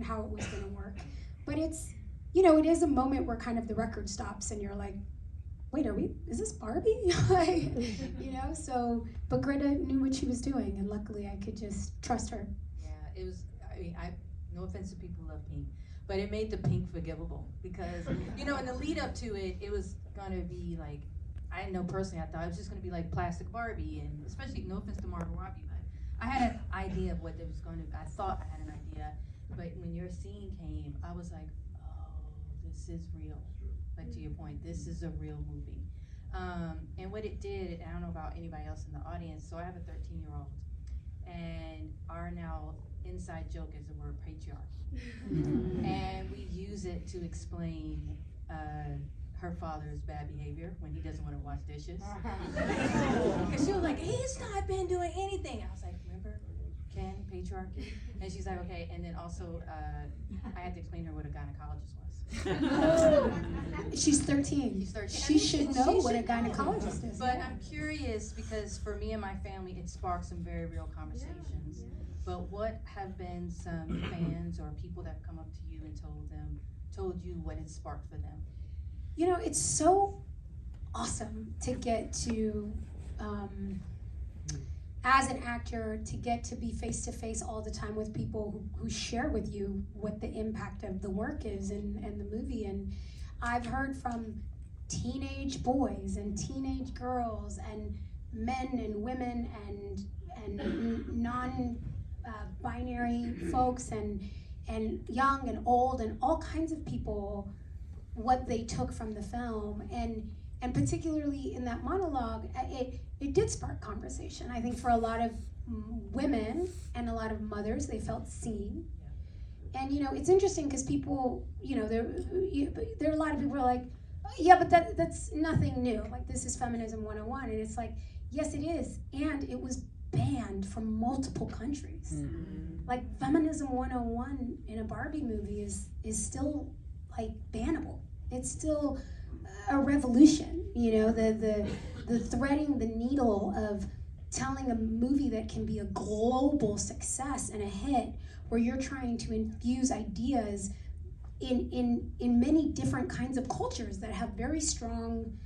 how it was going to work. But it's, it is a moment where kind of the record stops and you're like, wait, is this Barbie? Like, so, but Greta knew what she was doing, and luckily I could just trust her. Yeah, it was, no offense to people who love pink, but it made the pink forgivable because, in the lead up to it, it was gonna be like, I know personally, I thought it was just gonna be like plastic Barbie, and especially, no offense to Margot Robbie, but I had an idea of what it was gonna be. I thought I had an idea, but when your scene came, I was like, oh, this is real. Like, to your point, this is a real movie. And what it did, and I don't know about anybody else in the audience, so I have a 13-year-old, and our now inside joke is the word patriarchy. And we use it to explain her father's bad behavior when he doesn't want to wash dishes. Because she was like, he's not been doing anything. I was like, remember, Ken, patriarchy? And she's like, okay. And then also, I had to explain to her what a gynecologist was. She's 13. She's 13. She should know what a gynecologist is. But I'm curious because for me and my family, it sparked some very real conversations. But what have been some fans or people that have come up to you and told you what it sparked for them? It's so awesome to get to, as an actor, to get to be face to face all the time with people who share with you what the impact of the work is and the movie. And I've heard from teenage boys and teenage girls and men and women and non-binary folks and young and old and all kinds of people, what they took from the film. And particularly in that monologue, it did spark conversation. I think for a lot of women and a lot of mothers, they felt seen. And it's interesting because people, there are a lot of people who are like, oh, yeah, but that's nothing new. Like, this is Feminism 101. And it's like, yes, it is. And it was banned from multiple countries. Mm-hmm. Like, Feminism 101 in a Barbie movie is still, like, bannable. It's still a revolution, the threading the needle of telling a movie that can be a global success and a hit, where you're trying to infuse ideas in many different kinds of cultures that have very strong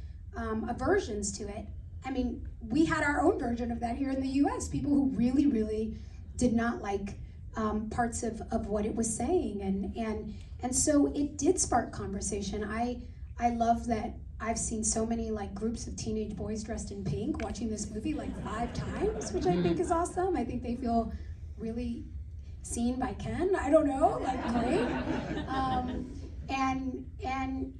aversions to it. I mean, we had our own version of that here in the US, people who really, really did not like parts of what it was saying. And so it did spark conversation. I love that I've seen so many like groups of teenage boys dressed in pink watching this movie like 5 times, which I think is awesome. I think they feel really seen by Ken. I don't know, like, great. And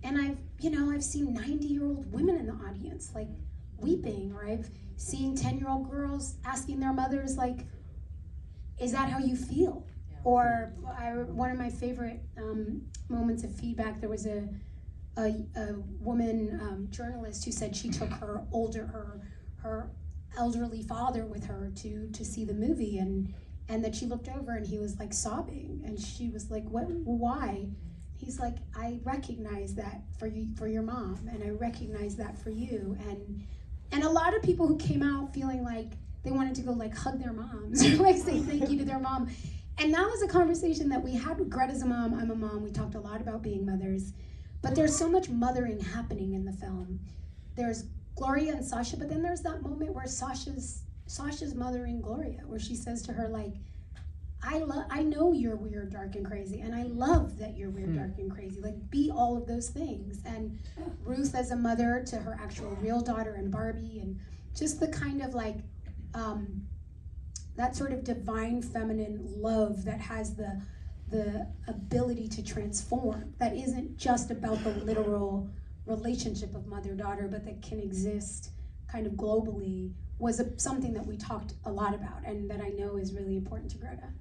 I've seen 90-year-old women in the audience like weeping, or I've seen 10-year-old girls asking their mothers like, is that how you feel? Or one of my favorite moments of feedback, there was a woman journalist who said she took her elderly father with her to see the movie, and that she looked over and he was like sobbing, and she was like, "What? Why?" He's like, "I recognize that for your mom, and I recognize that for you." And a lot of people who came out feeling like they wanted to go like hug their moms or like say thank you to their mom. And that was a conversation that we had with Greta's a mom, I'm a mom. We talked a lot about being mothers. But there's so much mothering happening in the film. There's Gloria and Sasha, but then there's that moment where Sasha's mothering Gloria, where she says to her, like, I know you're weird, dark, and crazy, and I love that you're weird, dark, and crazy. Like, be all of those things. And Ruth as a mother to her actual real daughter and Barbie, and just the kind of like, that sort of divine feminine love that has the ability to transform, that isn't just about the literal relationship of mother-daughter, but that can exist kind of globally, was something that we talked a lot about and that I know is really important to Greta.